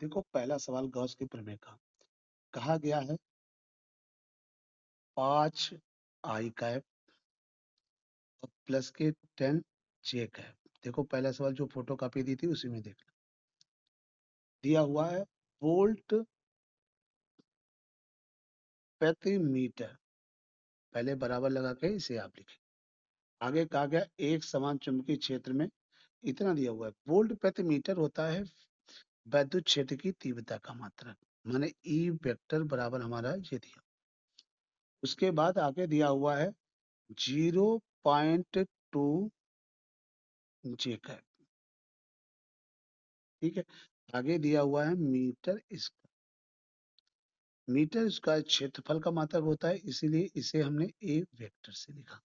देखो पहला सवाल गॉस के प्रमेय का कहा गया है 5 आई कैप और प्लस के 10 जे कैप। देखो पहला सवाल जो फोटो कॉपी दी थी उसी में देख दिया हुआ है वोल्ट प्रति मीटर। पहले बराबर लगा के इसे आप लिखें। आगे कहा गया एक समान चुंबकीय क्षेत्र में इतना दिया हुआ है। वोल्ट प्रति मीटर होता है वैद्युत क्षेत्र की तीव्रता का मात्रक, माने ई वेक्टर बराबर हमारा ये दिया। उसके बाद आगे दिया हुआ है 0.2 जे कैप। ठीक है, आगे दिया हुआ है मीटर स्क्वायर। मीटर स्क्वायर क्षेत्रफल का मात्रक होता है, इसीलिए इसे हमने ए वेक्टर से लिखा।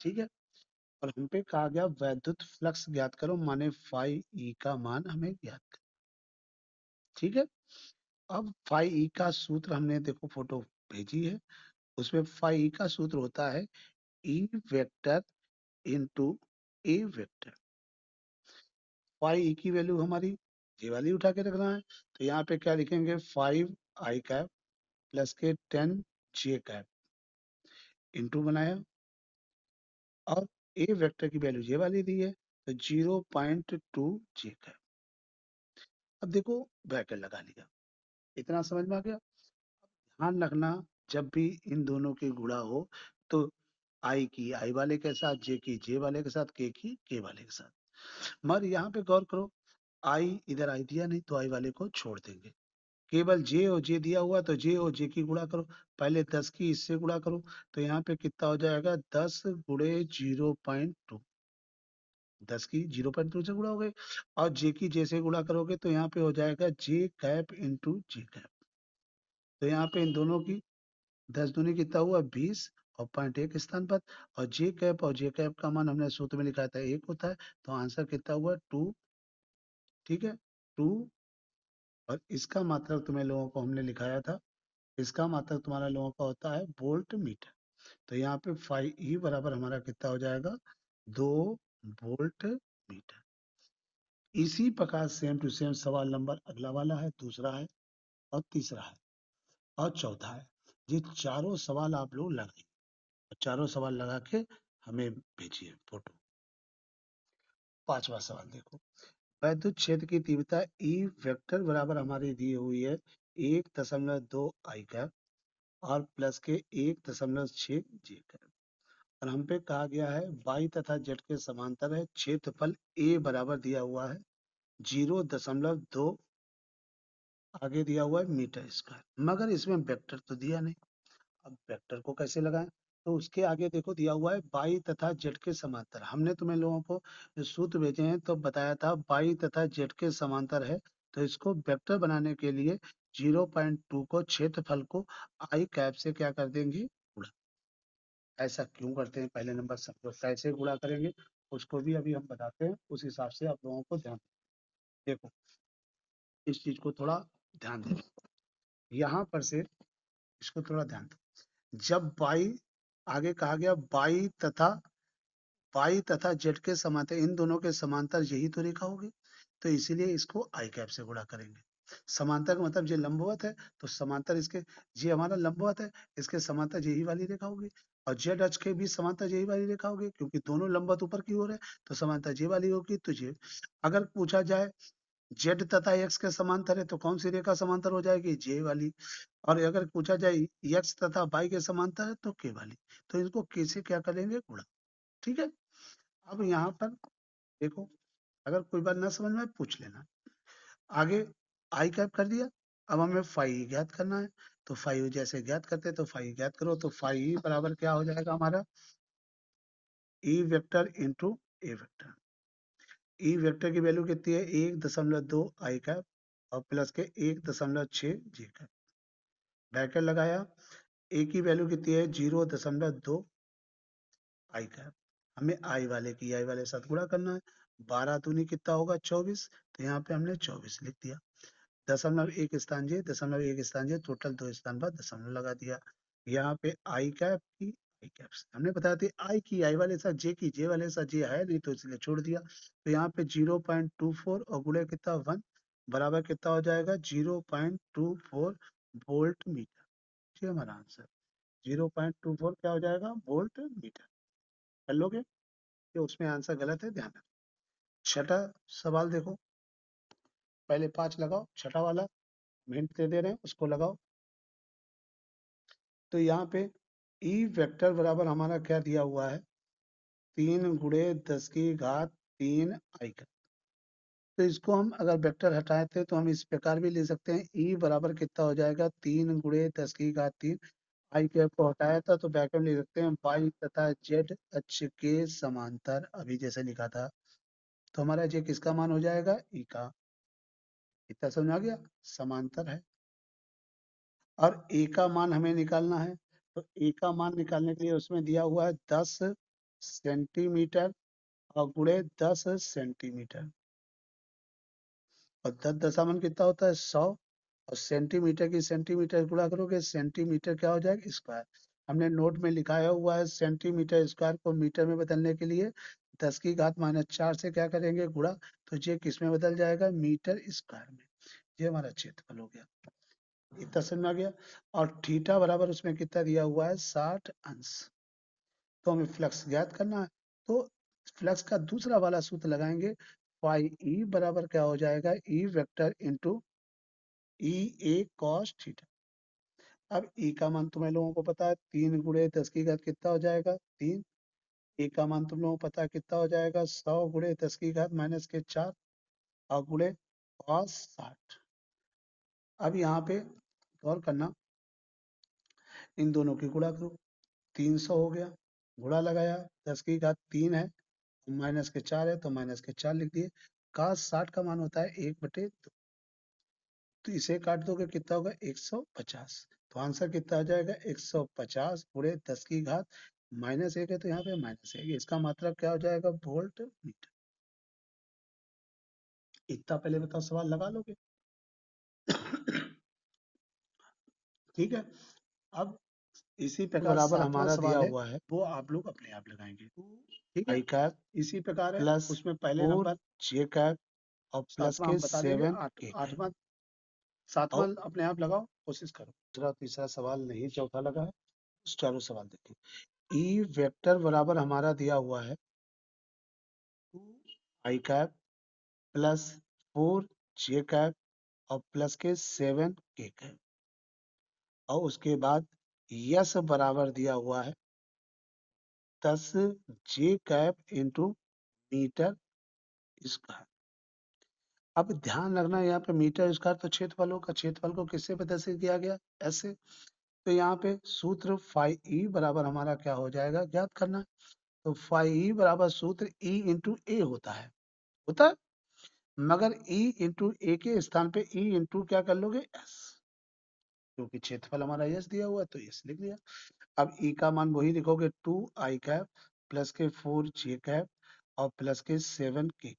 ठीक है, और हम पे कहा गया वैद्युत फ्लक्स ज्ञात करो, माने फाई ई का मान हमें ज्ञात करो। ठीक है, अब फाई ई का सूत्र हमने देखो फोटो भेजी है, उसमें फाई ई का सूत्र होता है ई वेक्टर इंटू ए वेक्टर। फाई ई की वैल्यू हमारी ये वाली उठा के रखना है, तो यहाँ पे क्या लिखेंगे 5 आई कैप प्लस के 10 जे कैप इंटू बनाया, और ए वेक्टर की वैल्यू ये वाली दी है तो 0.2 जे कैप। अब देखो ब्रैकेट लगा लिया, इतना समझ में आ गया। ध्यान रखना जब भी इन दोनों की गुणा हो तो आई की आई वाले के साथ, जे की जे वाले के साथ, के की के वाले के साथ। मगर यहाँ पे गौर करो, आई इधर आई दिया नहीं तो आई वाले को छोड़ देंगे, केवल जे और जे दिया हुआ तो जे और जे की गुणा करो। पहले 10 की इससे गुणा करो तो यहाँ पे कितना हो जाएगा 10 गुणे 0.2। 10 की 0.2 से गुणा हो गई, और जे की जे से गुणा करोगे तो यहाँ पे हो जाएगा जे कैप इंटू जे कैप। तो यहाँ पे इन दोनों की 10 दूनी कितना हुआ 20 और 0.1 स्थान पर, और जे कैप का मान हमने सूत्र में लिखा था 1 होता है, तो आंसर कितना हुआ 2। ठीक है, 2। और इसका मात्रक तुम्हें लोगों को हमने लिखाया था, इसका मात्रक तुम्हारा लोगों का होता है वोल्ट मीटर। तो यहाँ पे 5 ई बराबर हमारा कितना हो जाएगा 2 वोल्ट मीटर। इसी प्रकार सेम टू सेम सवाल नंबर अगला वाला है, दूसरा है और तीसरा है और चौथा है। ये चारों सवाल आप लोग लगाइए, चारों सवाल लगा के हमें भेजिए फोटो। पांचवा सवाल देखो, वैद्युत क्षेत्र की तीव्रता ई वेक्टर बराबर हमारी दी हुई है 1.2 आई कैप और प्लस के 1.6 जे कैप, और हम पे कहा गया है वाई तथा जेड के समांतर है, क्षेत्रफल ए बराबर दिया हुआ है 0.2, आगे दिया हुआ है मीटर स्क्वायर, मगर इसमें वेक्टर तो दिया नहीं। अब वेक्टर को कैसे लगाएं, तो उसके आगे देखो दिया हुआ है बाई तथा जेड के समांतर। हमने तुम्हें लोगों को जो सूत्र भेजे हैं तो बताया था बाई तथा जेड के समांतर है, तो इसको वेक्टर बनाने के लिए 0.2 को क्षेत्रफल को आई कैप से क्या कर देंगे गुणा। ऐसा क्यों करते हैं, पहले नंबर सबको कैसे गुणा करेंगे उसको भी अभी हम बताते हैं, उस हिसाब से आप लोगों को ध्यान देखो, इस चीज को थोड़ा ध्यान दें। यहाँ पर से इसको थोड़ा ध्यान दो, जब बाई आगे कहा गया बाई तथा जेड के समांतर, इन दोनों के समांतर यही तो रेखा होगी, तो इसीलिए इसको आई कैप से गुणा करेंगे। समांतर का मतलब ये लंबवत है, तो समांतर इसके, ये हमारा लंबवत है, इसके समांतर यही वाली रेखा होगी, और जेड अक्ष के भी समांतर यही वाली रेखा होगी, क्योंकि दोनों लंबवत ऊपर की ओर है, तो समांतर ये वाली होगी। तो ये अगर पूछा जाए जेड तथा एक्स के समांतर है तो कौन सी रेखा समांतर हो जाएगी, जे वाली। और अगर पूछा जाए एक्स तथा वाई के समांतर है तो के वाली, तो इसको के से क्या करेंगे गुणा। ठीक है, अब यहाँ पर देखो, अगर कोई बात ना समझ में आए पूछ लेना। आगे आई कैप कर दिया, अब हमें फाई ज्ञात करना है, तो फाई जैसे ज्ञात करते हैं तो फाई ज्ञात करो, तो फाई बराबर क्या हो जाएगा हमारा ई वेक्टर इंटू ए वेक्टर। ई वेक्टर की वैल्यू कितनी है 1.2 आई कैप और प्लस के 1.6 जे कैप। ब्रैकेट लगाया, ए की वैल्यू कितनी है 0.2 आई कैप, हमें आई वाले के साथ गुणा करना है। 12 दूनी कितना होगा 24, तो यहाँ पे हमने 24 लिख दिया। दशमलव एक स्थान जे टोटल 2 स्थान पर दशमलव लगा दिया। यहाँ पे आई कैप की आई कैप से हमने बताया था आई की आई वाले साथ, जे की जे वाले साथ, जे है नहीं तो इसलिए छोड़ दिया, तो यहाँ पे 0.24 और गुणे कितना 1, बराबर कितना हो जाएगा 0.24 वोल्ट मीटर। ये हमारा आंसर 0.24 क्या हो जाएगा वोल्ट मीटर। कर लोगे? ये उसमें आंसर गलत है, ध्यान रखो। छठा सवाल देखो, पहले 5 लगाओ, छठा वाला हिंट दे रहे हैं उसको लगाओ। तो यहाँ पे ई वेक्टर बराबर हमारा क्या दिया हुआ है, 3 × 10⁻³ आई का। तो इसको हम अगर वेक्टर हटाए थे तो हम इस प्रकार भी ले सकते हैं, ई बराबर कितना हो जाएगा 3 × 10⁻³ आई कैप को हटाया था तो बैक में लिख सकते हैं वाई तथा जेड अक्ष के समांतर, अभी जैसे लिखा था। तो हमारा जे किसका मान हो जाएगा, ई का। इतना समझ आ गया, समांतर है। और ए का मान हमें निकालना है, तो ए का मान निकालने के लिए उसमें दिया हुआ है 10 सेंटीमीटर और गुणे 10 सेंटीमीटर। और 10 दशामन कितना होता है 100, और सेंटीमीटर की सेंटीमीटर गुणा करोगे सेंटीमीटर क्या हो जाएगा स्क्वायर। हमने नोट में लिखाया हुआ है सेंटीमीटर स्क्वायर को मीटर में बदलने के लिए 10⁻⁴ से क्या करेंगे गुणा, तो ये किस में बदल जाएगा मीटर स्क्वायर में। ये हमारा क्षेत्रफल हो गया, इतना समझ में आ गया। और थीटा बराबर उसमें कितना दिया हुआ है 60 अंश। तो हमें फ्लक्स ज्ञात करना है, तो फ्लक्स का दूसरा वाला सूत्र लगाएंगे, फाई ई बराबर क्या हो जाएगा ई वेक्टर इंटू ई ए कॉस थीटा। अब ई का मान तुम्हें लोगों को पता है 3 × 10⁻³ कितना हो जाएगा 3। ए का मान तुम लोगों को पता है कितना हो जाएगा 100 × 10⁻⁴ और गुणे कॉस 60। अब यहाँ पे गौर करना, इन दोनों की गुणा करो, 300 हो गया, गुणा लगाया 10⁻³ है, -4 है तो -4 लिख दिए। cos 60 का मान होता है 1/2, तो इसे काट दोगे कितना होगा 150। तो आंसर कितना आ जाएगा 150 गुणे 10⁻⁻1 है, तो यहाँ पे -1, इसका मात्रक क्या हो जाएगा वोल्ट मीटर। इतना पहले बताओ सवाल लगा लोगे? ठीक है। अब इसी प्रकार बराबर हमारा दिया हुआ है, वो आप लोग अपने आप लगाएंगे। ठीक है, आई कैप इसी प्रकार है, प्लस उसमें पहले नंबर जे कैप और प्लस के 7 आठवां सातवां अपने आप लगाओ, कोशिश करो। दूसरा तीसरा सवाल नहीं, चौथा लगा है, चारों सवाल देखिए। ई वेक्टर बराबर हमारा दिया हुआ है 2 आई कैप प्लस 4 जे कैप और प्लस के 7 के कैप, और उसके बाद यस बराबर दिया हुआ है 10 जे कैप इंटू मीटर स्क्वायर। अब ध्यान रखना यहाँ पे मीटर स्क्वायर तो क्षेत्रफल होगा, क्षेत्रफल को किससे प्रदर्शित किया गया ऐसे। तो यहाँ पे सूत्र फाई ई बराबर हमारा क्या हो जाएगा ज्ञात करना। तो फाई ई बराबर सूत्र ई इंटू ए होता है, मगर ई इंटू ए के स्थान पे ई इंटू क्या कर लोगे एस, क्योंकि क्षेत्रफल हमारा यस दिया हुआ है तो यस लिख दिया। अब ई का मान वही लिखोगे 2 आई कैप प्लस के 4 जे कैप और प्लस के 7 के,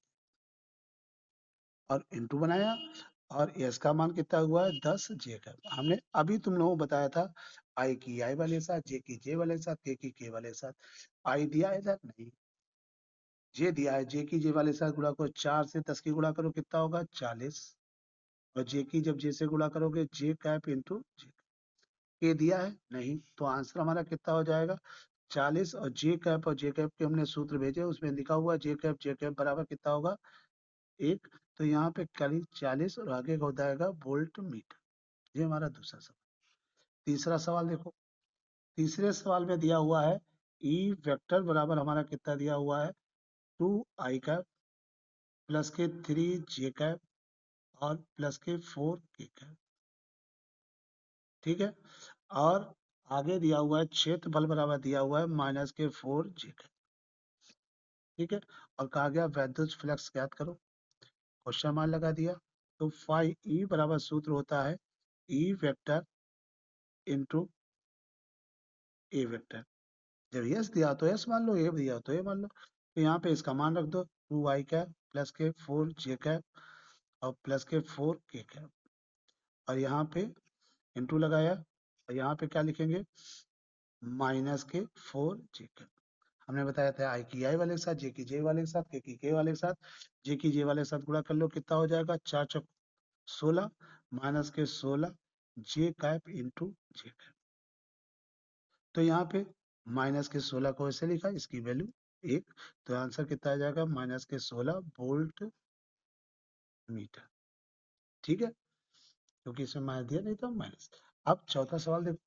और इंटू बनाया, और एस का मान कितना हुआ है 10 जे कैप। हमने अभी तुम लोगों को बताया था आई की आई वाले साथ, जे की जे वाले साथ, के की के वाले साथ। आई दिया है इधर नहीं, जे दिया है, जे की जे वाले साथ गुणा करो, 4 से 10 की गुणा करो कितना होगा 40, और जे की जब जे से गुणा करोगे जे कैप इंटू जे। के दिया है नहीं, तो आंसर हमारा कितना हो जाएगा 40, और जे कैप के हमने सूत्र भेजे उसमें लिखा हुआ जे कैप बराबर कितना होगा 1। तो यहाँ पे करीब 40 और आगे का हो जाएगा वोल्ट मीटर। ये हमारा दूसरा सवाल। तीसरा सवाल देखो, तीसरे सवाल में दिया हुआ है ई वेक्टर बराबर हमारा कितना दिया हुआ है 2 आई कैप प्लस के 3 जे कैप और प्लस के 4 के कैप। ठीक है, और आगे दिया हुआ है क्षेत्रफल बराबर दिया हुआ है -के 4 जे कैप। ठीक है, और कहा गया वैद्युत फ्लक्स ज्ञात करो, क्वेश्चन मार्क लगा दिया। तो फाई ई बराबर सूत्र होता है ई वेक्टर इंटू ए वेक्टर। जब यस दिया तो यस मान लो, ए दिया तो ए मान लो। तो यहाँ पे इसका मान रख दो 2 आई कैप प्लस के 4 जे कैप और प्लस के 4 के कैप, और यहाँ पे इंटू लगाया, और यहाँ पे क्या लिखेंगे -के 4 जे कैप। हमने बताया था आई की आई वाले के साथ, जे की जे वाले के साथ, के की के वाले के साथ, जे की जे वाले के साथ गुणा कर लो कितना हो जाएगा 4 चौक 16 माइनस के 16 जे कैप इंटू जे कैप। तो यहाँ पे माइनस के 16 को ऐसे लिखा, इसकी वैल्यू 1, तो आंसर कितना आ जाएगा माइनस के 16 वोल्ट मीटर। ठीक है, क्योंकि इसमें माइनस दिया नहीं था माइनस। अब चौथा सवाल देखो,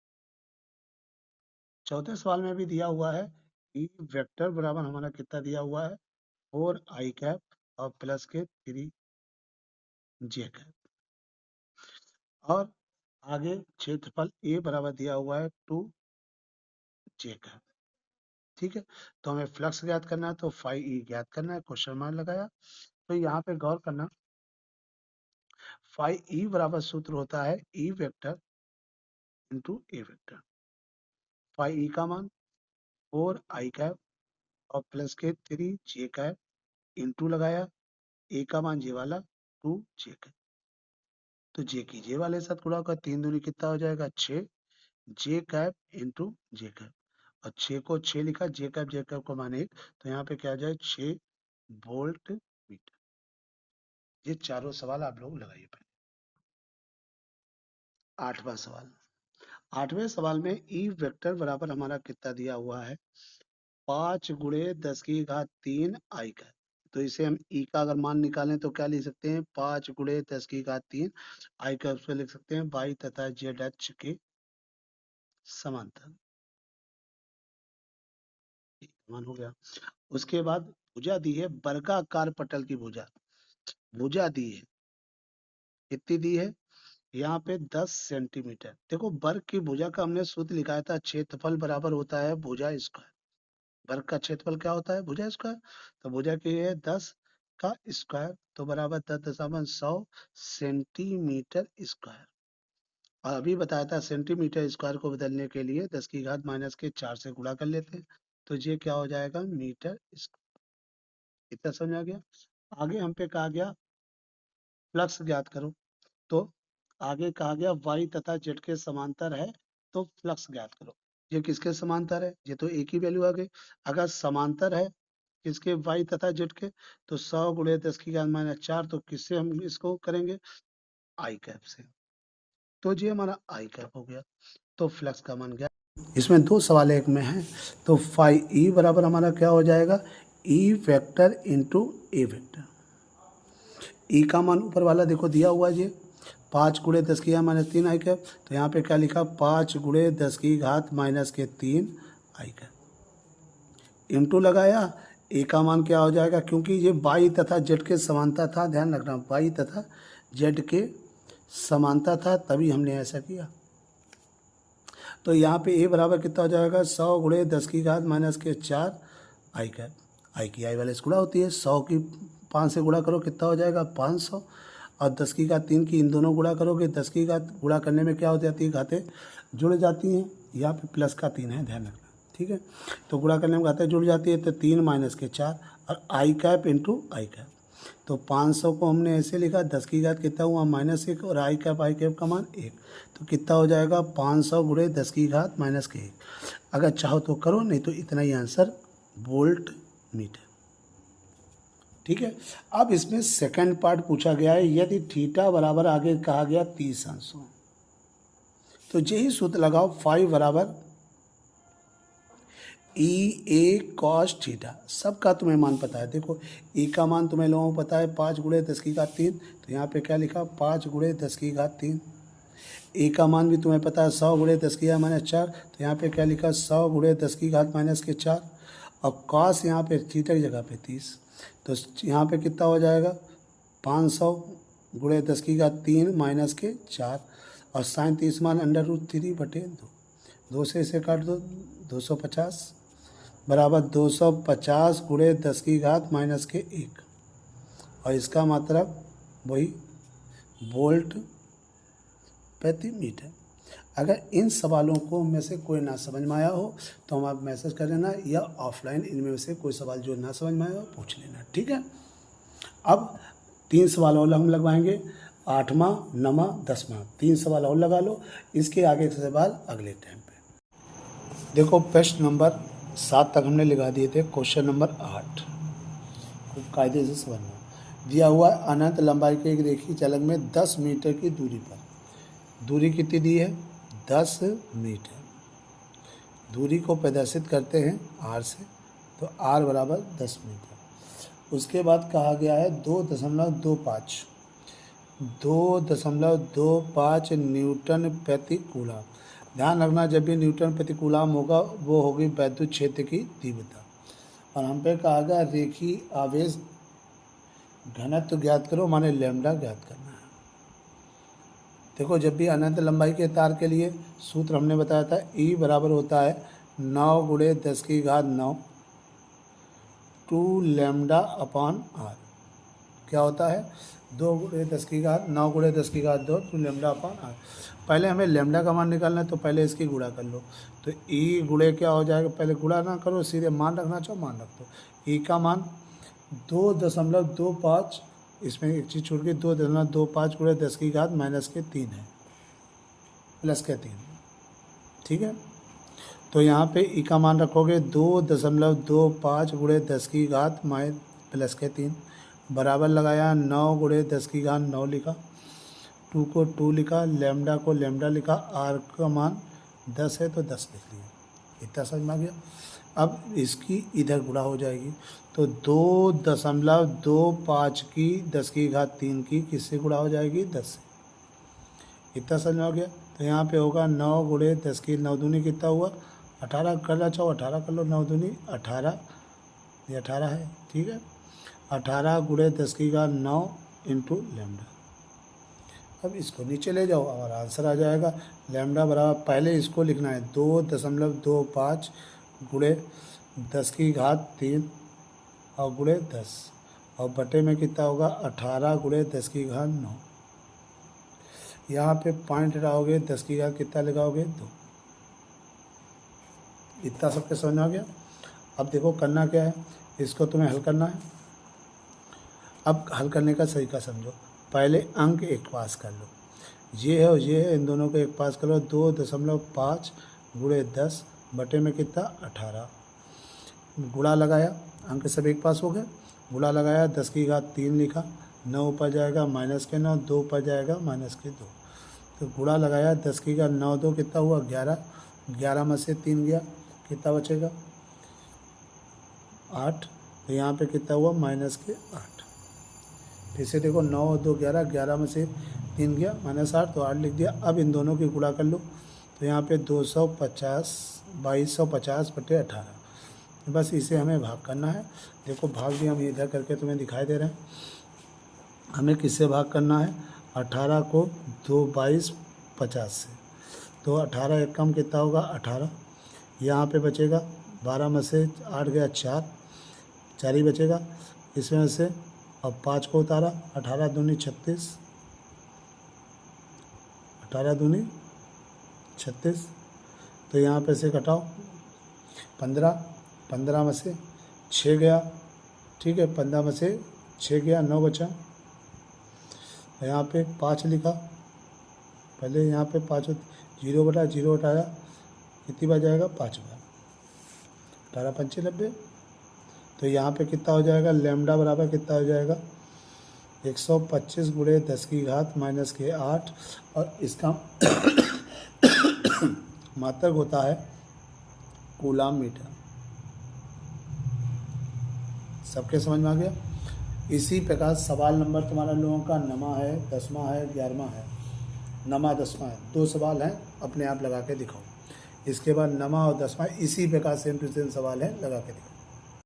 चौथे सवाल में भी दिया हुआ है कि वेक्टर बराबर हमारा कितना दिया हुआ है 4 i कैप और प्लस के 3 जे कैप, और आगे क्षेत्रफल ए बराबर दिया हुआ है 2 जे कैप। ठीक है, तो हमें फ्लक्स ज्ञात करना है, तो फाई ई ज्ञात करना है, क्वेश्चन मार्क लगाया। तो यहाँ पे गौर करना, फाई ई बराबर सूत्र होता है ई वेक्टर इंटू ए वेक्टर। फाई ई का मान 4 i कैप और प्लस के 3 जे कैप इंटू लगाया, ए का मान जे वाला 2 जे कैप, तो जे की जे वाले साथ गुणा होगा, 3 दूनी कितना हो जाएगा 6 जे कैप इंटू जे कैप, और 6 को 6 लिखा, जे कैप को मान 1, तो यहाँ पे क्या आ जाए 6 वोल्ट मीटर। ये चारों सवाल आप लोग लगाइए पहले। 8वां सवाल, 8वें सवाल में ई वेक्टर बराबर हमारा कितना दिया हुआ है 5 गुणे 10 की घात 3 आई का। तो इसे हम ई का अगर मान निकालें तो क्या लिख सकते हैं 5 गुणे 10 की घात 3 आई का, उसमें लिख सकते हैं वाई तथा जेड अक्ष के समांतर। मान हो गया। उसके बाद भुजा दी है, वर्गाकार पटल की भुजा, भुजा दी है, कितनी दी है यहाँ पे 10 सेंटीमीटर। देखो वर्ग की भुजा का हमने सूत्र लिखाया था, क्षेत्रफल बराबर होता है भुजा स्क्वायर। वर्ग का क्षेत्रफल क्या होता है भुजा स्क्वायर, तो भुजा की है 10 का स्क्वायर, तो बराबर 10.100 सेंटीमीटर स्क्वायर। और अभी बताया था सेंटीमीटर स्क्वायर को बदलने के लिए 10 की घात माइनस के 4 से गुणा कर लेते हैं, तो ये क्या हो जाएगा मीटर स्क्वायर। इतना समझ आ गया। आगे हम पे कहा गया फ्लक्स ज्ञात करो, तो आगे कहा गया वाई तथा जेड के समांतर है, तो फ्लक्स ज्ञात करो। ये किसके समांतर है, ये तो एक ही वैल्यू आ गई। अगर समांतर है किसके वाई तथा जेड के, तो 100 गुणे 10 की घात माइनस 4, तो किससे हम इसको करेंगे आई कैप से, तो ये हमारा आई कैप हो गया। तो फ्लक्स का मान गया। इसमें दो सवाल एक में है, तो फाई ई बराबर हमारा क्या हो जाएगा ई वेक्टर इंटू ए वेक्टर। ई का मान ऊपर वाला देखो दिया हुआ है, 5 गुणे 10 की घात माइनस 3 आई कैप, तो यहाँ पे क्या लिखा 5 गुणे 10 की घात माइनस के 3 आई कैप, इंटू लगाया, ए का मान क्या हो जाएगा, क्योंकि ये वाई तथा जेड के समानता था, ध्यान रखना वाई तथा जेड के समानता था, तभी हमने ऐसा किया। तो यहाँ पे ए बराबर कितना हो जाएगा 100 गुणे 10 की घात माइनस के 4 आई कैप। आई की आई वाले से गुणा होती है, 100 की 5 से गुणा करो कितना हो जाएगा 500, और 10 की घात 3 की इन दोनों गुणा करोगे, 10 की घात गुणा करने में क्या हो जाती है घातें जुड़ जाती हैं, यहाँ पे प्लस का 3 है ध्यान रखना। ठीक है, तो गुणा करने में घातें जुड़ जाती है, तो 3 माइनस के 4 और आई कैप इंटू आई कैप। तो 500 को हमने ऐसे लिखा, 10 की घात कितना हुआ -1, और आई कैप का मान 1, तो कितना हो जाएगा 500 गुणे 10 की घात माइनस के 1। अगर चाहो तो करो, नहीं तो इतना ही आंसर वोल्ट मीटर। ठीक है, अब इसमें सेकंड पार्ट पूछा गया है, यदि थीटा बराबर आगे कहा गया 30 अंश हो, तो यही सूत्र लगाओ, फाई बराबर ई ए कॉस थीटा। सबका तुम्हें मान पता है, देखो ई का मान तुम्हें लोगों को पता है 5 गुणे 10 की घात 3, तो यहाँ पे क्या लिखा 5 गुणे 10 की घात 3। ए का मान भी तुम्हें पता है 100 गुणे 10 की घात माइनस 4, तो यहाँ पे क्या लिखा 100 गुणे 10 की घात माइनस के 4, और कॉस यहाँ पे थीटा की जगह पे 30, तो यहाँ पे कितना हो जाएगा 500 गुणे 10 की घात 3 माइनस के 4, और साइन 30 मान √3/2, 2 से इसे काट दो 250 बराबर 250 गुणे 10 की घात माइनस के 1, और इसका मतलब वही वोल्ट प्रति मीटर। अगर इन सवालों को में से कोई ना समझ में आया हो तो हम आप मैसेज कर लेना, या ऑफलाइन इनमें से कोई सवाल जो ना समझ में आया हो पूछ लेना। ठीक है, अब 3 सवाल और हम लगवाएंगे, 8वां 9वां 10वां, 3 सवाल और लगा लो, इसके आगे के सवाल अगले टाइम पे। देखो प्रश्न नंबर 7 तक हमने लगा दिए थे, क्वेश्चन नंबर 8 खूब कायदे से समझना। दिया हुआ है अनंत लंबाई के एक रेखीय चलक में 10 मीटर की दूरी पर, दूरी कितनी दी है 10 मीटर, दूरी को प्रदर्शित करते हैं आर से, तो आर बराबर 10 मीटर। उसके बाद कहा गया है 2.25 न्यूटन प्रति कूलम। ध्यान रखना जब भी न्यूटन प्रति कूलम होगा वो होगी वैद्युत क्षेत्र की तीव्रता। और हम पे कहा गया रेखीय आवेश घनत्व ज्ञात करो, माने लैम्डा ज्ञात करना है। देखो जब भी अनंत लंबाई के तार के लिए सूत्र हमने बताया था E बराबर होता है 9 × 10⁹ 2 लैम्डा अपॉन आर। क्या होता है 2 × 10⁹ 9 × 10⁻², 2 लैम्डा अपॉन आर। पहले हमें लैम्डा का मान निकालना है, तो पहले इसकी गुणा कर लो। तो E गुणे क्या हो जाएगा, पहले गुणा ना करो, सीधे मान रखना चाहो मान रख दो। E का मान 2.25, इसमें एक चीज़ छूट गई, 2.25 × 10⁻³ है, +3, ठीक है। तो यहाँ पे E का मान रखोगे 2.25 × 10⁻³ बराबर लगाया 9 × 10⁹ लिखा, 2 को 2 लिखा, लैम्डा को लैम्डा लिखा, आर का मान 10 है तो 10 लिख लिया। इतना समझ में आ गया। अब इसकी इधर गुणा हो जाएगी, तो 2.25 की 10⁻³ की किससे गुणा हो जाएगी 10 से। इतना समझ में आ गया। तो यहाँ पे होगा 9 × 10⁻9 दूनी कितना हुआ 18, करना चाहो 18 कर लो, 9 दूनी 18, ये 18 है, ठीक है। 18 × 10⁻9 इंटू लैम्डा। अब इसको नीचे ले जाओ और आंसर आ जाएगा लैम्डा बराबर, पहले इसको लिखना है 2.25 × 10⁻³ और गुणे 10 और बटे में कितना होगा 18 × 10⁻9। यहाँ पे पॉइंट लगाओगे 10 की घात कितना लगाओगे 2। इतना सबके समझ में आ गया। अब देखो करना क्या है, इसको तुम्हें हल करना है। अब हल करने का तरीका समझो, पहले अंक एक पास कर लो, ये है और ये है, इन दोनों को एक पास करो। 2.5 × 10 बटे में कितना 18, गुणा लगाया, अंक सब एक पास हो गए, गुणा लगाया 10⁻³ लिखा, 9 ऊपर जाएगा -9, 2 ऊपर जाएगा -2, तो गुणा लगाया 10⁻9 2 कितना हुआ 11, 11 में से 3 गया कितना बचेगा 8, तो यहाँ पे कितना हुआ -8। फिर से देखो 9 और 2 11, 11 में से 3 गया -8, तो 8 लिख दिया। अब इन दोनों की गुणा कर लो, तो यहाँ पे 2250 बटे 18, बस इसे हमें भाग करना है। देखो भाग भी हम इधर करके तुम्हें दिखाई दे रहे हैं। हमें किससे भाग करना है 18 को 2250 से, तो 18 एक कम कितना होगा 18, यहाँ पे बचेगा 12 में से 8 गया 4 ही बचेगा, इसमें से अब 5 को उतारा, 18 दूनी 36, 18 दूनी 36, तो यहाँ पे से घटाओ 15 में से 6 गया, ठीक है, 15 में से 6 गया 9 बचा, यहाँ पे 5 लिखा, पहले यहाँ पे 5 0 बटा 0 हटाया, कितनी बार जाएगा 5 बार, 18 पंचे 90, तो यहाँ पे कितना हो जाएगा लैम्डा बराबर कितना हो जाएगा 125 × 10⁻⁻8, और इसका मात्रक होता है कूलम मीटर। सबके समझ में आ गया। इसी प्रकार सवाल नंबर तुम्हारा लोगों का नमा है, 10वां है, 11वां है, नमा 10वां है, 2 सवाल हैं, अपने आप लगा के दिखाओ। इसके बाद नमा और 10वां इसी प्रकार सेम टू सेम सवाल है, लगा के दिखाओ।